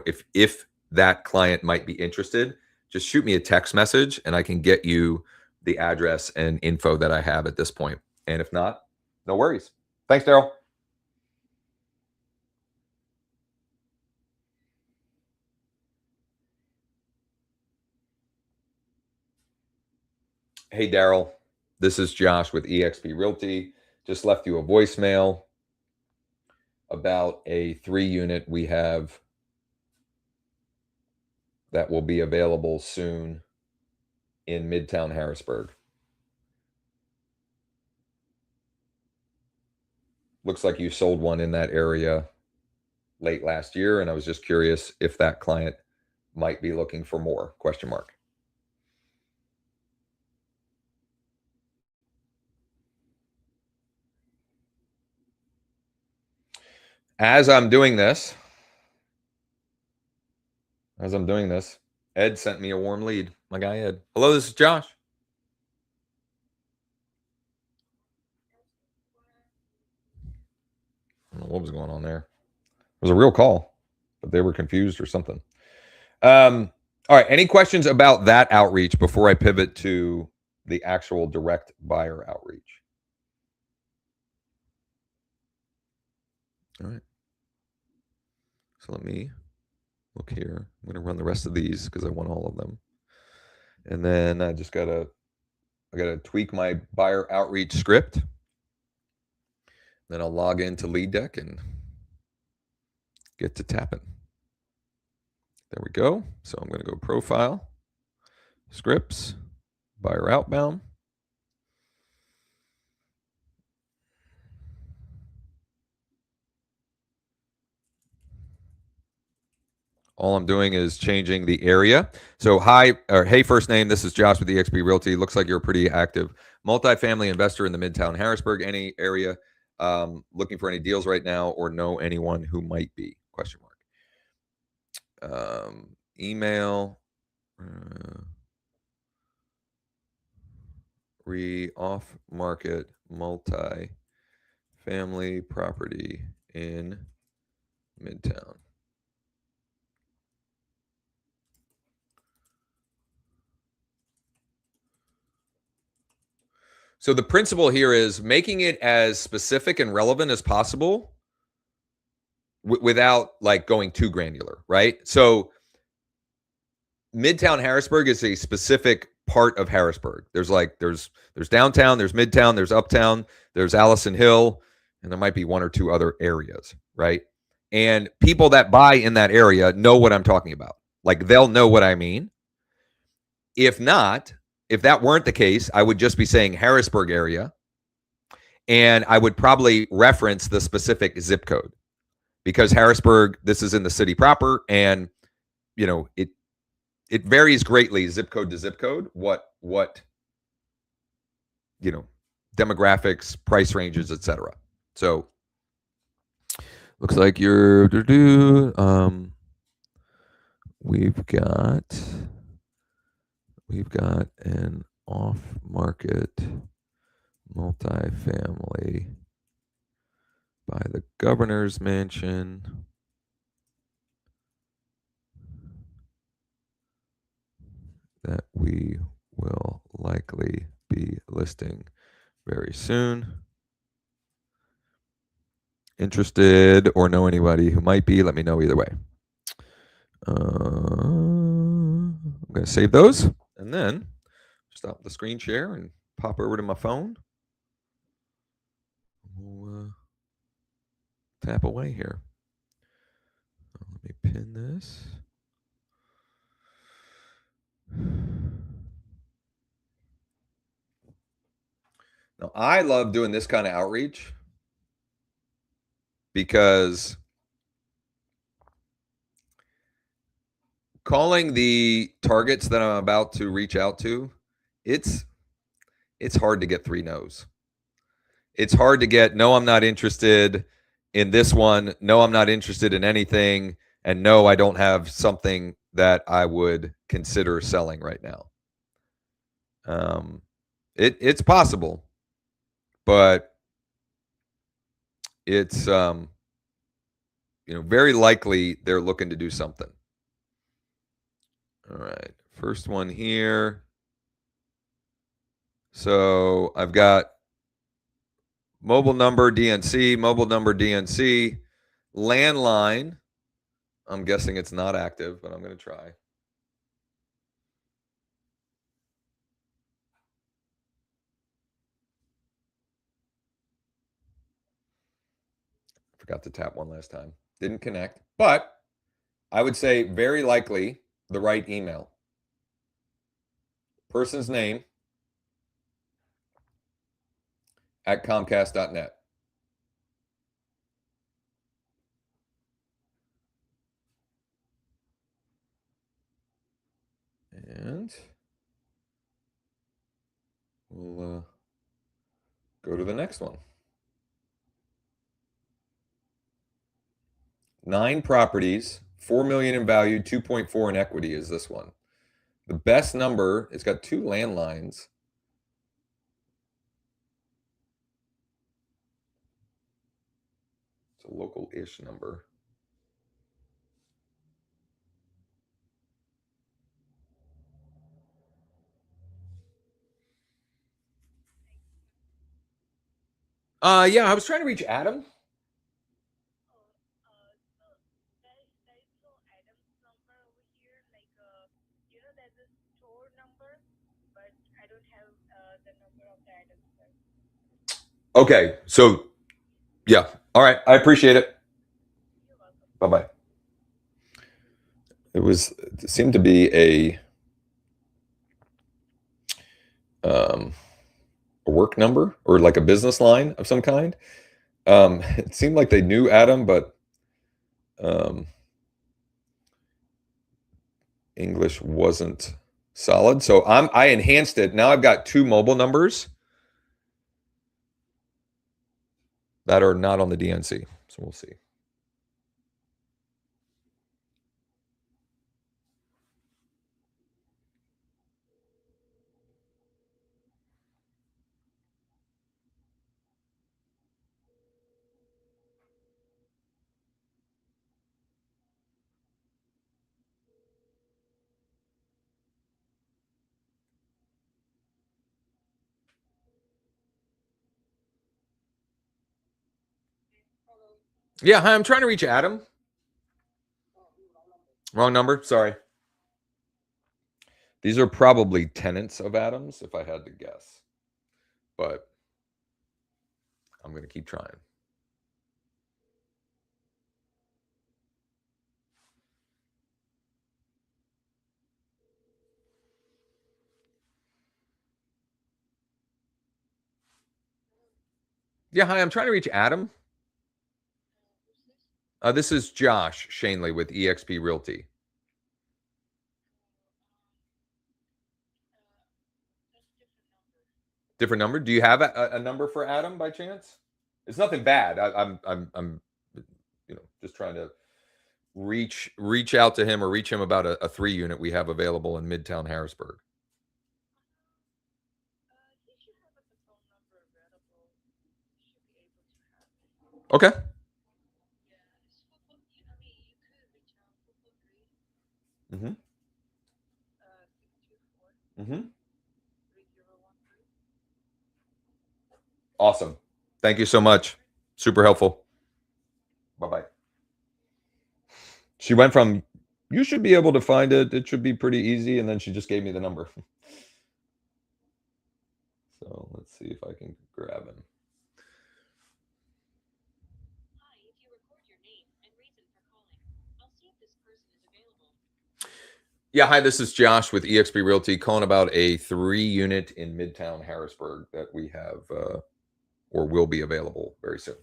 if that client might be interested, just shoot me a text message and I can get you the address and info that I have at this point. And if not, no worries. Thanks, Daryl. Hey, Daryl. This is Josh with eXp Realty. Just left you a voicemail about a 3-unit we have that will be available soon in Midtown Harrisburg. Looks like you sold one in that area late last year, and I was just curious if that client might be looking for more, question mark. As I'm doing this, Ed sent me a warm lead. My guy Ed. Hello, this is Josh. I don't know what was going on there. It was a real call, but they were confused or something. All right. Any questions about that outreach before I pivot to the actual direct buyer outreach? All right. So let me look here. I'm going to run the rest of these because I want all of them. And then I just got to tweak my buyer outreach script. Then I'll log into Lead Deck and get to tapping. There we go. So I'm going to go profile, scripts, buyer outbound. All I'm doing is changing the area. So hey, first name, this is Josh with eXp Realty. Looks like you're a pretty active multifamily investor in the Midtown Harrisburg, any area. Looking for any deals right now or know anyone who might be, question mark. Email, off market multi-family property in Midtown. So the principle here is making it as specific and relevant as possible without like going too granular, right? So Midtown Harrisburg is a specific part of Harrisburg. There's downtown, there's Midtown, there's uptown, there's Allison Hill, and there might be one or two other areas, right? And people that buy in that area know what I'm talking about. Like they'll know what I mean. If that weren't the case, I would just be saying Harrisburg area, and I would probably reference the specific zip code because Harrisburg, this is in the city proper, and it varies greatly zip code to zip code, what demographics, price ranges, etc. So looks like we've got an off-market multifamily by the governor's mansion. That we will likely be listing very soon. Interested or know anybody who might be, let me know either way. I'm going to save those and then stop the screen share and pop over to my phone. We'll tap away here. Let me pin this. Now, I love doing this kind of outreach because calling the targets that I'm about to reach out to, it's hard to get 3 no's. It's hard to get, no, I'm not interested in this one. No, I'm not interested in anything. And no, I don't have something that I would consider selling right now. It's possible, but it's very likely they're looking to do something. All right, first one here. So I've got mobile number DNC, landline. I'm guessing it's not active, but I'm going to try. Forgot to tap one last time. Didn't connect, but I would say very likely the right email. Person's name at Comcast.net. And we'll go to the next one. 9 properties, 4 million in value, 2.4 in equity is this one. The best number, it's got 2 landlines. It's a local-ish number. Yeah, I was trying to reach Adam. Okay, so yeah, all right, I appreciate it. Bye bye. It seemed to be a work number or like a business line of some kind. It seemed like they knew Adam, but English wasn't solid. So I enhanced it. Now I've got 2 mobile numbers that are not on the DNC. So we'll see. Yeah, hi, I'm trying to reach Adam. Wrong number. Sorry. These are probably tenants of Adam's, if I had to guess. But I'm going to keep trying. Yeah, hi, I'm trying to reach Adam. This is Josh Shanley with eXp Realty. Different number. Do you have a number for Adam by chance? It's nothing bad. I'm just trying to reach out to him or reach him about a 3 unit we have available in Midtown Harrisburg. Okay. Mm-hmm. Mm-hmm. Awesome. Thank you so much. Super helpful. Bye bye. She went from you should be able to find it. It should be pretty easy, and then she just gave me the number. So let's see if I can grab him. Yeah, hi, this is Josh with eXp Realty calling about a 3 unit in Midtown Harrisburg that we have or will be available very soon.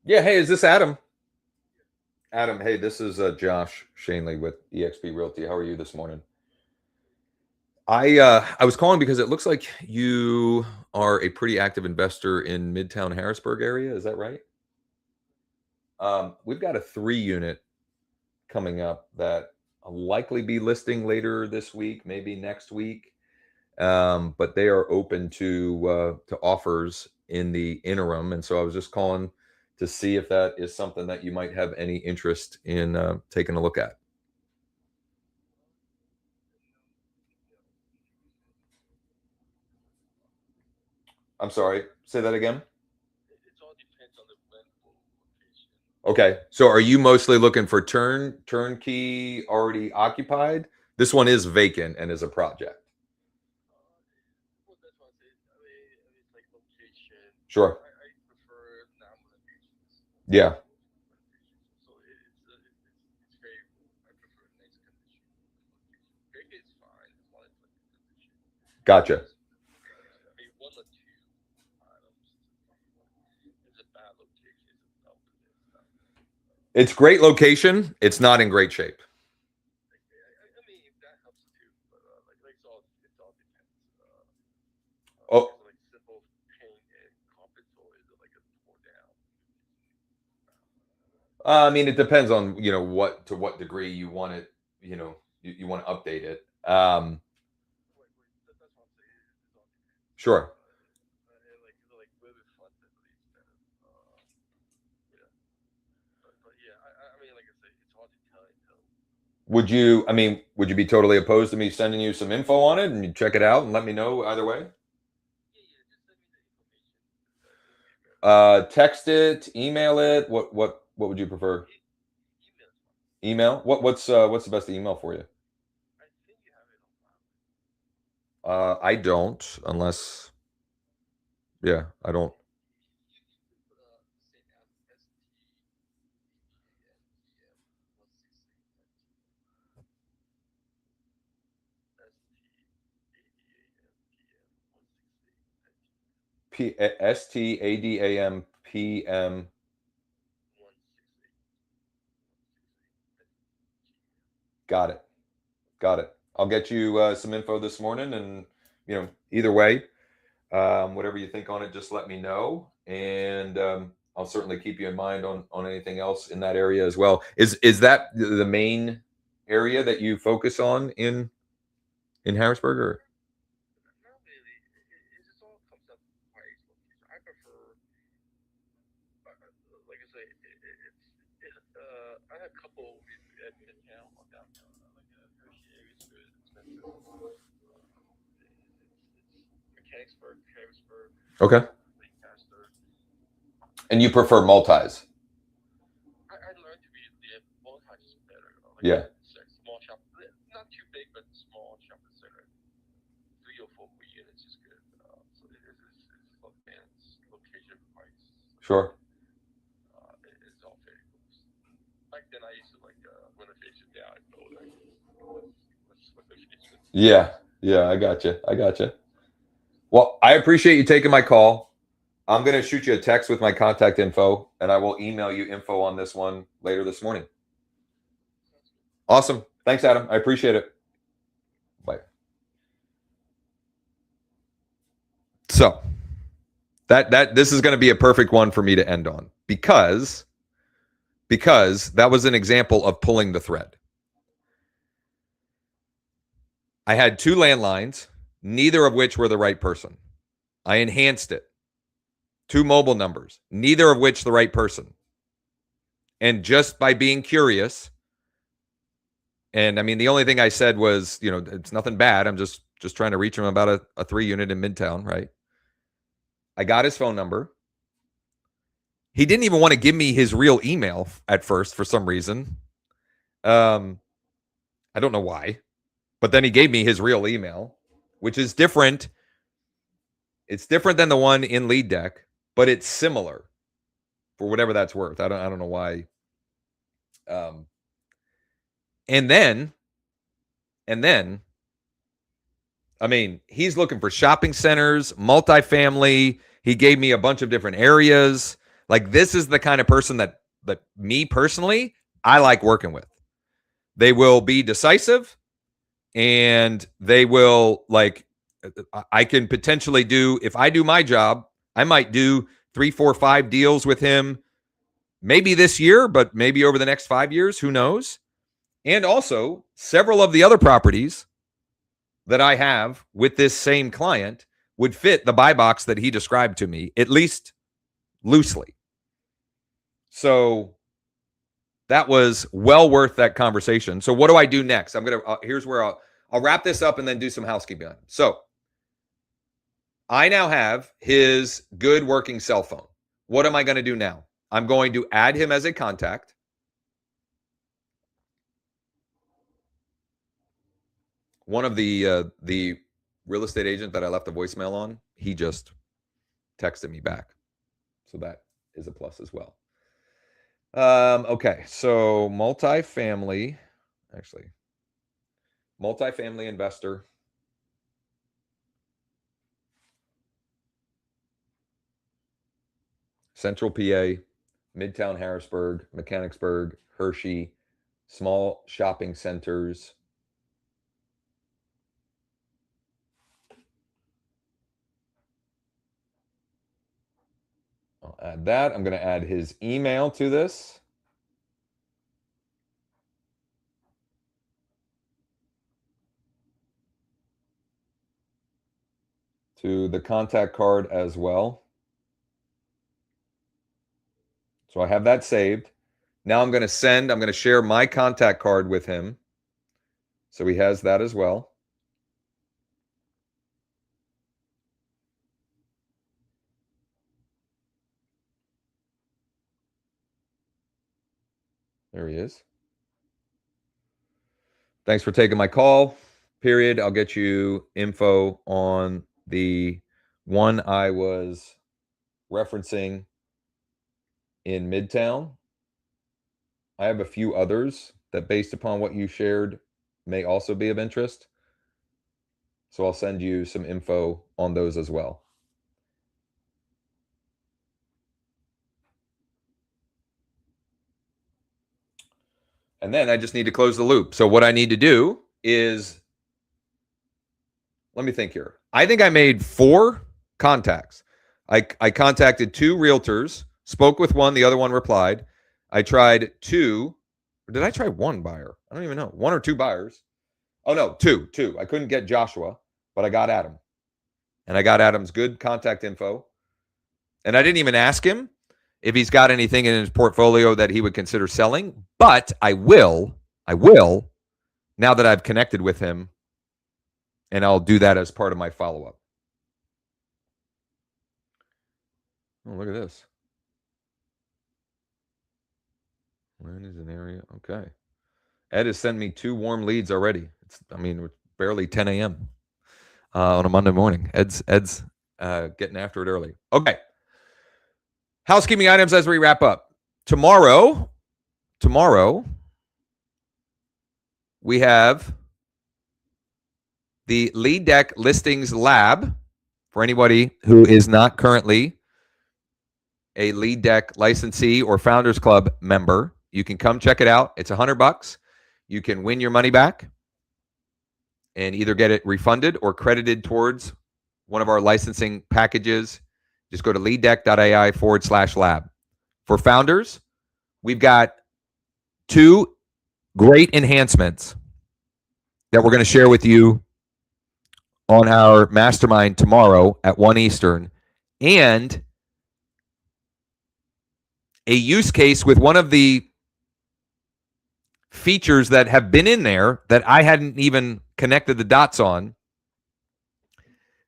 Yeah. Hey, is this Adam? Adam, hey, this is Josh Shanley with eXp Realty. How are you this morning? I was calling because it looks like you are a pretty active investor in Midtown Harrisburg area. Is that right? We've got a 3 unit coming up that I'll likely be listing later this week, maybe next week. But they are open to offers in the interim, and so I was just calling to see if that is something that you might have any interest in taking a look at. I'm sorry, say that again. Okay, so are you mostly looking for turnkey already occupied? This one is vacant and is a project. Sure. Yeah. Gotcha. It's great location. It's not in great shape. Oh, I mean, it depends on what to what degree you want it. You want to update it. Sure. Would you? I mean, would you be totally opposed to me sending you some info on it and you check it out and let me know either way? Text it, email it. What would you prefer? Email. What's the best email for you? I don't, unless yeah, I don't. STADAMPM. Got it. Got it. I'll get you some info this morning, and either way, whatever you think on it, just let me know, and I'll certainly keep you in mind on anything else in that area as well. Is that the main area that you focus on in Harrisburg, or? Okay. And you prefer multis? Yeah. Sure. Yeah. Yeah. I got you. I got you. Well, I appreciate you taking my call. I'm going to shoot you a text with my contact info, and I will email you info on this one later this morning. Awesome. Thanks, Adam. I appreciate it. Bye. So that this is going to be a perfect one for me to end on because that was an example of pulling the thread. I had two landlines, neither of which were the right person. I enhanced it. Two mobile numbers, neither of which the right person. And just by being curious, and I mean, the only thing I said was, it's nothing bad. I'm just trying to reach him about a 3 unit in Midtown, right? I got his phone number. He didn't even want to give me his real email at first for some reason. I don't know why, but then he gave me his real email, which is different. It's different than the one in Lead Deck, but it's similar for whatever that's worth. I don't know why. Um, and then, and then, I mean, he's looking for shopping centers, multifamily. He gave me a bunch of different areas. Like, this is the kind of person that me personally, I like working with. They will be decisive, and they will, like, I can potentially do, if I do my job, I might do 3, 4, 5 deals with him, maybe this year, but maybe over the next 5 years, who knows? And also, several of the other properties that I have with this same client would fit the buy box that he described to me, at least loosely. So that was well worth that conversation. So what do I do next? I'm going to, here's where I'll wrap this up and then do some housekeeping. So I now have his good working cell phone. What am I going to do now? I'm going to add him as a contact. One of the real estate agent that I left a voicemail on, he just texted me back. So that is a plus as well. Okay, so multifamily investor. Central PA, Midtown Harrisburg, Mechanicsburg, Hershey, small shopping centers. I'll add that. I'm going to add his email to this. To the contact card as well. So I have that saved. Now I'm going to share my contact card with him. So he has that as well. There he is. Thanks for taking my call. Period. I'll get you info on the one I was referencing in Midtown. I have a few others that, based upon what you shared, may also be of interest. So I'll send you some info on those as well. And then I just need to close the loop. So what I need to do is, let me think here. I think I made 4 contacts. I contacted 2 realtors, spoke with one, the other one replied. I tried 2, or did I try 1 buyer? I don't even know. 1 or 2 buyers. Oh no, 2. I couldn't get Joshua, but I got Adam. And I got Adam's good contact info. And I didn't even ask him if he's got anything in his portfolio that he would consider selling, but I will, now that I've connected with him, and I'll do that as part of my follow-up. Oh, look at this. When is an area? Okay. Ed has sent me 2 warm leads already. We're barely 10 a.m. On a Monday morning. Ed's getting after it early. Okay. Housekeeping items as we wrap up. Tomorrow, we have the Lead Deck Listings Lab for anybody who is not currently a Lead Deck licensee or Founders Club member. You can come check it out. It's $100. You can win your money back and either get it refunded or credited towards one of our licensing packages. Just go to leaddeck.ai/lab. For founders, we've got 2 great enhancements that we're going to share with you on our mastermind tomorrow at 1 Eastern, and a use case with one of the features that have been in there that I hadn't even connected the dots on,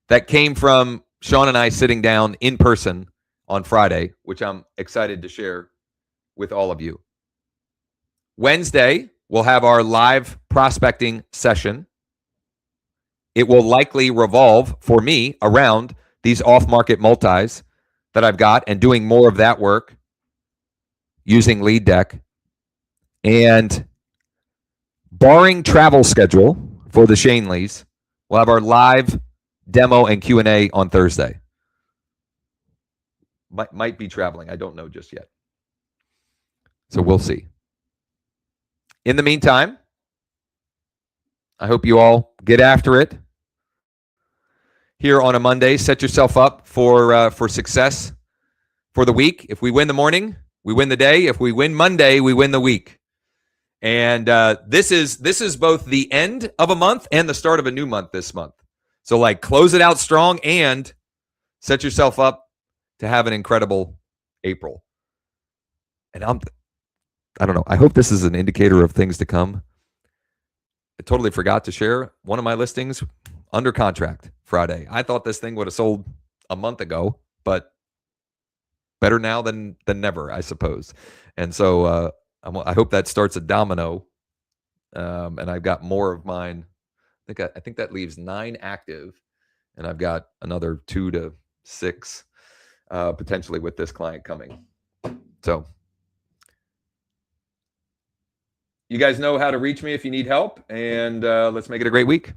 that came from Sean and I sitting down in person on Friday, which I'm excited to share with all of you. Wednesday, we'll have our live prospecting session. It will likely revolve for me around these off-market multis that I've got and doing more of that work using Lead Deck. And barring travel schedule for the Shanleys, we'll have our live demo and Q&A on Thursday. might be traveling. I don't know just yet. So we'll see. In the meantime, I hope you all get after it here on a Monday. Set yourself up for success for the week. If we win the morning, we win the day. If we win Monday, we win the week. And this is both the end of a month and the start of a new month this month. So like close it out strong and set yourself up to have an incredible April. And I don't know. I hope this is an indicator of things to come. I totally forgot to share one of my listings under contract Friday. I thought this thing would have sold a month ago, but better now than never, I suppose. And so I hope that starts a domino. And I've got more of mine. I think that leaves 9 active, and I've got another 2 to 6 potentially with this client coming. So you guys know how to reach me if you need help, and let's make it a great week.